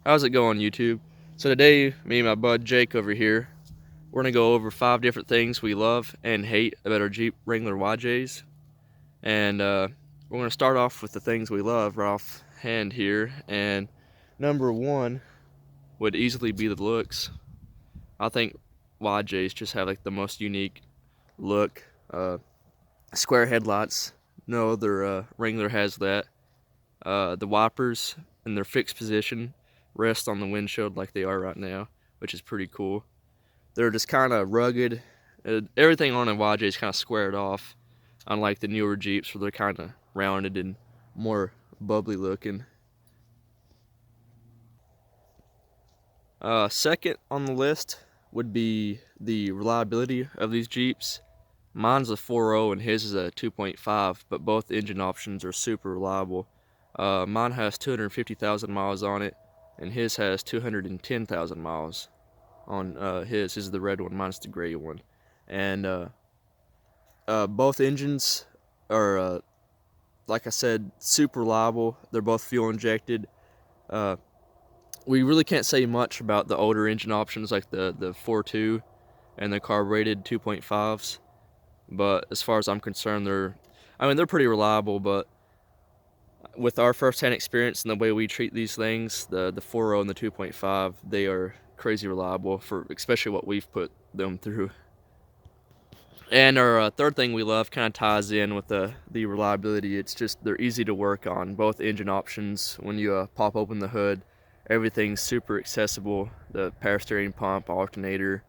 How's it going, YouTube? So today, me and my bud Jake over here, we're gonna go over 5 different things we love and hate about our Jeep Wrangler YJs. And we're gonna start off with the things we love right off hand here. And number 1 would easily be the looks. I think YJs just have like the most unique look. Square headlights, no other Wrangler has that. The wipers in their fixed position rest on the windshield like they are right now, which is pretty cool. They're just kind of rugged. Everything on a YJ is kind of squared off, unlike the newer Jeeps where they're kind of rounded and more bubbly looking. Second on the list would be the reliability of these Jeeps. Mine's a 4.0 and his is a 2.5, but both engine options are super reliable. Mine has 250,000 miles on it, and his has 210,000 miles on his. His is the red one, mine's the gray one. And both engines are, like I said, super reliable. They're both fuel injected. We really can't say much about the older engine options like the 4.2 and the carbureted 2.5s. But as far as I'm concerned, they're pretty reliable, but with our first-hand experience and the way we treat these things, the 4.0 and the 2.5, they are crazy reliable for especially what we've put them through. And our third thing we love kind of ties in with the reliability. It's just they're easy to work on. Both engine options, when you pop open the hood, everything's super accessible. The power steering pump, alternator,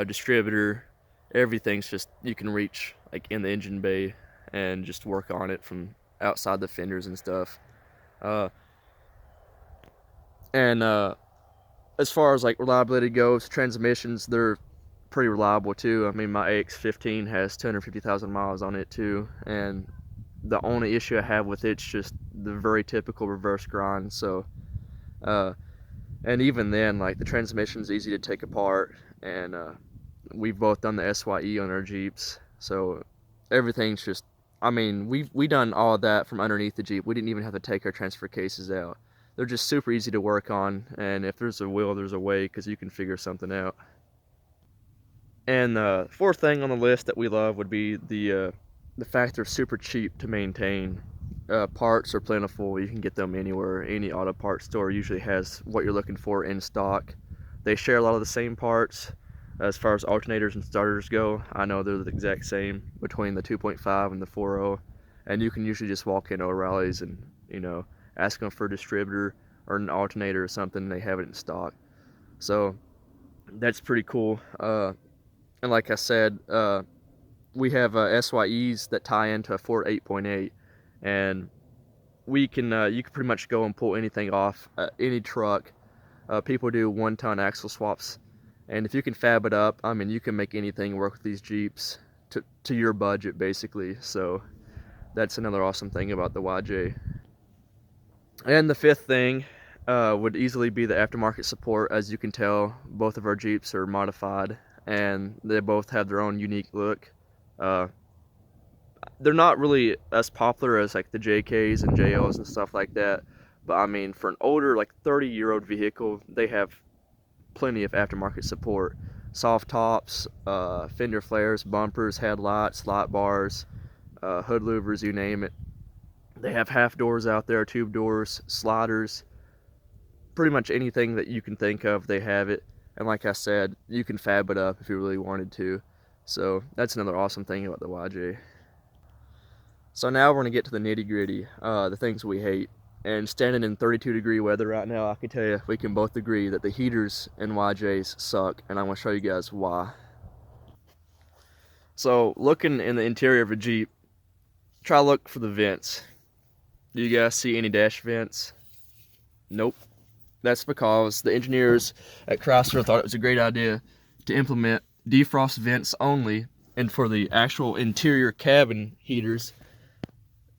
distributor, everything's just, you can reach like in the engine bay and just work on it from outside the fenders and stuff. As far as like reliability goes, transmissions, they're pretty reliable too. I mean, my AX15 has 250,000 miles on it too, and the only issue I have with it's just the very typical reverse grind. So and even then, like, the transmission's easy to take apart, and we've both done the SYE on our Jeeps, so everything's just, I mean, we done all of that from underneath the Jeep. We didn't even have to take our transfer cases out. They're just super easy to work on, and if there's a will, there's a way, because you can figure something out. And the fourth thing on the list that we love would be the fact they're super cheap to maintain. Parts are plentiful. You can get them anywhere. Any auto parts store usually has what you're looking for in stock. They share a lot of the same parts. As far as alternators and starters go, I know they're the exact same between the 2.5 and the 4.0, and you can usually just walk into O'Reilly's and, you know, ask them for a distributor or an alternator or something, and they have it in stock. So that's pretty cool. And like I said, we have SYEs that tie into a Ford 8.8, and we can you can pretty much go and pull anything off any truck. People do 1-ton axle swaps, and if you can fab it up, I mean, you can make anything work with these Jeeps to your budget, basically. So that's another awesome thing about the YJ. And the fifth thing would easily be the aftermarket support. As you can tell, both of our Jeeps are modified, and they both have their own unique look. They're not really as popular as like the JKs and JLs and stuff like that, but I mean, for an older, like 30-year-old vehicle, they have plenty of aftermarket support. Soft tops, fender flares, bumpers, headlights, light bars, hood louvers, you name it. They have half doors out there, tube doors, sliders, pretty much anything that you can think of, they have it. And like I said, you can fab it up if you really wanted to. So that's another awesome thing about the YJ. So now we're going to get to the nitty gritty, the things we hate. And standing in 32-degree weather right now, I can tell you we can both agree that the heaters in YJs suck, and I'm going to show you guys why. So looking in the interior of a Jeep, try to look for the vents. Do you guys see any dash vents? Nope. That's because the engineers at Chrysler thought it was a great idea to implement defrost vents only, and for the actual interior cabin heaters,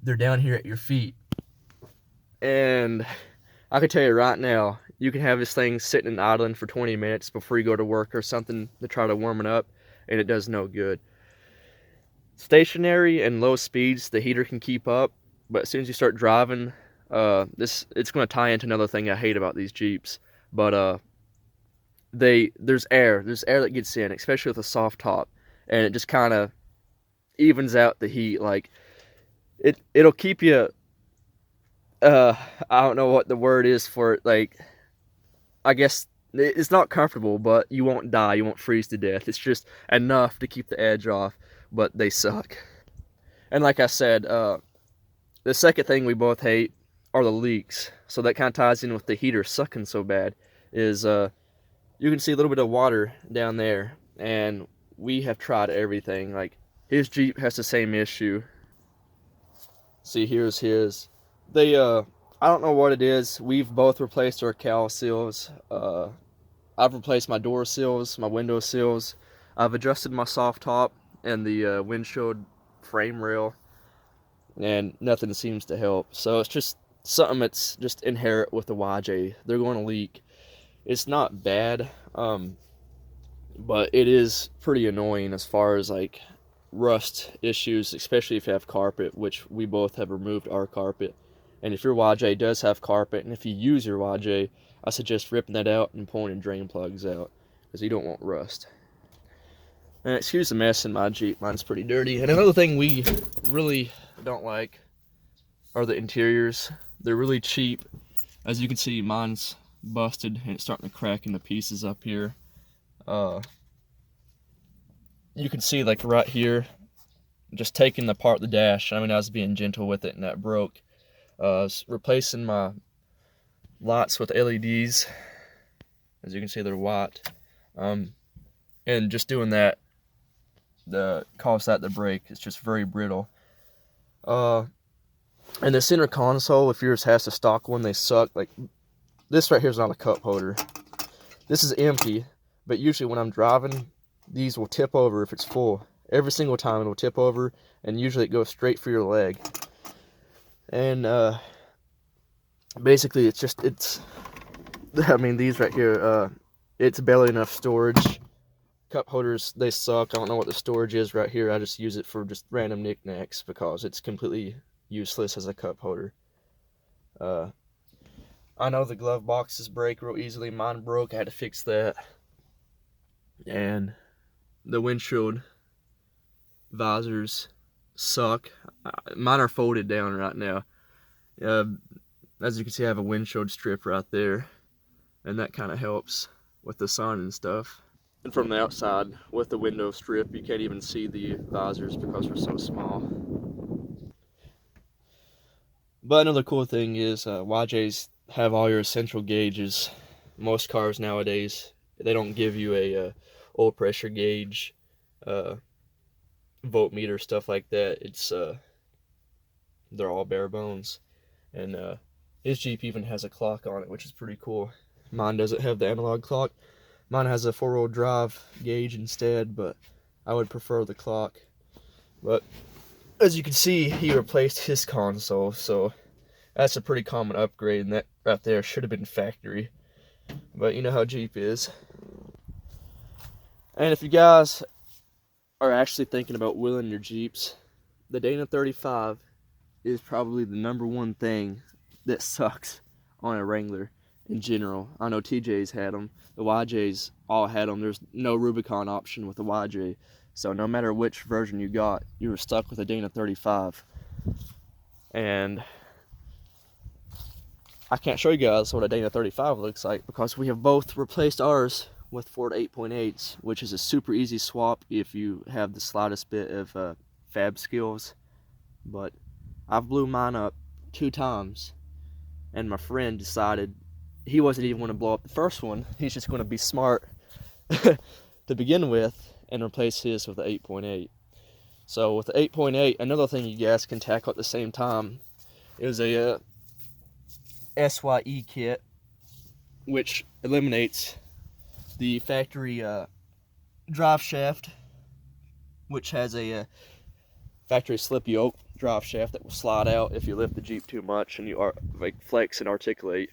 they're down here at your feet. And I can tell you right now, you can have this thing sitting and idling for 20 minutes before you go to work or something to try to warm it up, and it does no good. Stationary and low speeds, the heater can keep up, but as soon as you start driving, it's going to tie into another thing I hate about these Jeeps. but there's air that gets in, especially with a soft top, and it just kind of evens out the heat. Like it'll keep you, I don't know what the word is for it. Like, I guess it's not comfortable, but you won't die, you won't freeze to death. It's just enough to keep the edge off, but they suck. And like I said, the second thing we both hate are the leaks. So that kind of ties in with the heater sucking so bad. Is you can see a little bit of water down there, and we have tried everything. Like, his Jeep has the same issue. See, here's his. They I don't know what it is. We've both replaced our cowl seals. I've replaced my door sills, my window sills. I've adjusted my soft top and the windshield frame rail, and nothing seems to help. So it's just something that's just inherent with the YJ. They're going to leak. It's not bad, but it is pretty annoying as far as like rust issues, especially if you have carpet, which we both have removed our carpet. And if your YJ does have carpet, and if you use your YJ, I suggest ripping that out and pulling the drain plugs out, because you don't want rust. And excuse the mess in my Jeep, mine's pretty dirty. And another thing we really don't like are the interiors. They're really cheap. As you can see, mine's busted and it's starting to crack into pieces up here. You can see, like right here, just taking apart the dash. I mean, I was being gentle with it and that broke. I was replacing my lights with LEDs. As you can see, they're white. And just doing that, caused that to break. It's just very brittle. And the center console, if yours has the stock one, they suck. Like, this right here is not a cup holder. This is empty, but usually when I'm driving, these will tip over if it's full. Every single time it will tip over, and usually it goes straight for your leg. And basically I mean, these right here, it's barely enough storage. Cup holders, they suck. I don't know what the storage is right here. I just use it for just random knickknacks because it's completely useless as a cup holder. I know the glove boxes break real easily. Mine broke. I had to fix that. And the windshield visors suck. Mine are folded down right now. As you can see, I have a windshield strip right there, and that kind of helps with the sun and stuff. And from the outside, with the window strip, you can't even see the visors because they're so small. But another cool thing is YJs have all your essential gauges. Most cars nowadays, they don't give you a oil pressure gauge, voltmeter, stuff like that. It's they're all bare bones. And his Jeep even has a clock on it, which is pretty cool. Mine doesn't have the analog clock. Mine has a four-wheel drive gauge instead, but I would prefer the clock. But as you can see, he replaced his console, so that's a pretty common upgrade, and that right there should have been factory. But you know how Jeep is. And if you guys are actually thinking about wheeling your Jeeps, the Dana 35 is probably the #1 thing that sucks on a Wrangler in general. I know TJ's had them. The YJ's all had them. There's no Rubicon option with the YJ. So no matter which version you got, you were stuck with a Dana 35. And I can't show you guys what a Dana 35 looks like because we have both replaced ours with Ford 8.8s, which is a super easy swap if you have the slightest bit of fab skills. But I've blew mine up 2 times, and my friend decided he wasn't even going to blow up the first one. He's just going to be smart to begin with and replace his with the 8.8. So with the 8.8, another thing you guys can tackle at the same time is a SYE kit, which eliminates the factory drive shaft, which has a factory slip yoke drive shaft that will slide out if you lift the Jeep too much and you are like flex and articulate.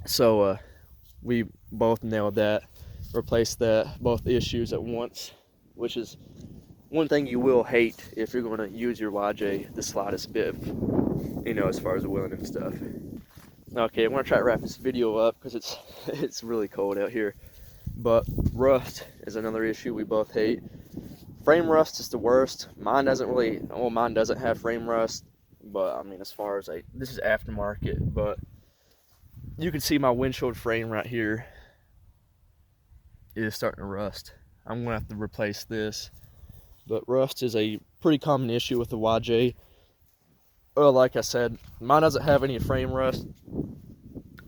So we both nailed that, replaced that, both issues at once, which is one thing you will hate if you're going to use your YJ the slightest bit, you know, as far as the wheeling and stuff. Okay, I'm gonna try to wrap this video up because it's really cold out here. But rust is another issue we both hate. Frame rust is the worst. Mine doesn't have frame rust, but I mean, as far as this is aftermarket, but you can see my windshield frame right here is starting to rust. I'm gonna have to replace this. But rust is a pretty common issue with the YJ. Well, like I said, mine doesn't have any frame rust,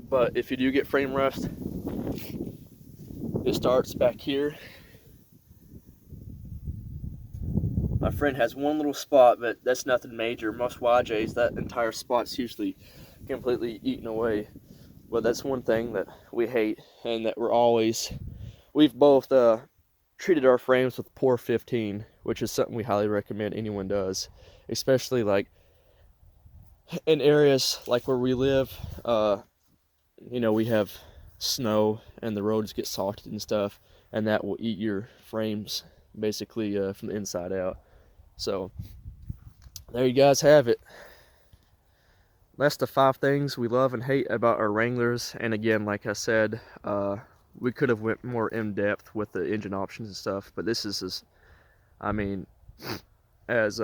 but if you do get frame rust, it starts back here. My friend has one little spot, but that's nothing major. Most YJs, that entire spot's usually completely eaten away. But that's one thing that we hate, and that we've both treated our frames with Pour 15, which is something we highly recommend anyone does, especially like in areas like where we live. You know, we have snow and the roads get salted and stuff, and that will eat your frames basically from the inside out. So there you guys have it. That's the 5 things we love and hate about our Wranglers. And again, like I said, we could have went more in depth with the engine options and stuff, but this is I mean, as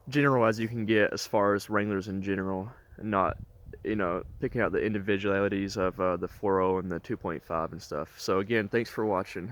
general as you can get as far as Wranglers in general, and not, you know, picking out the individualities of the 4.0 and the 2.5 and stuff. So again, thanks for watching.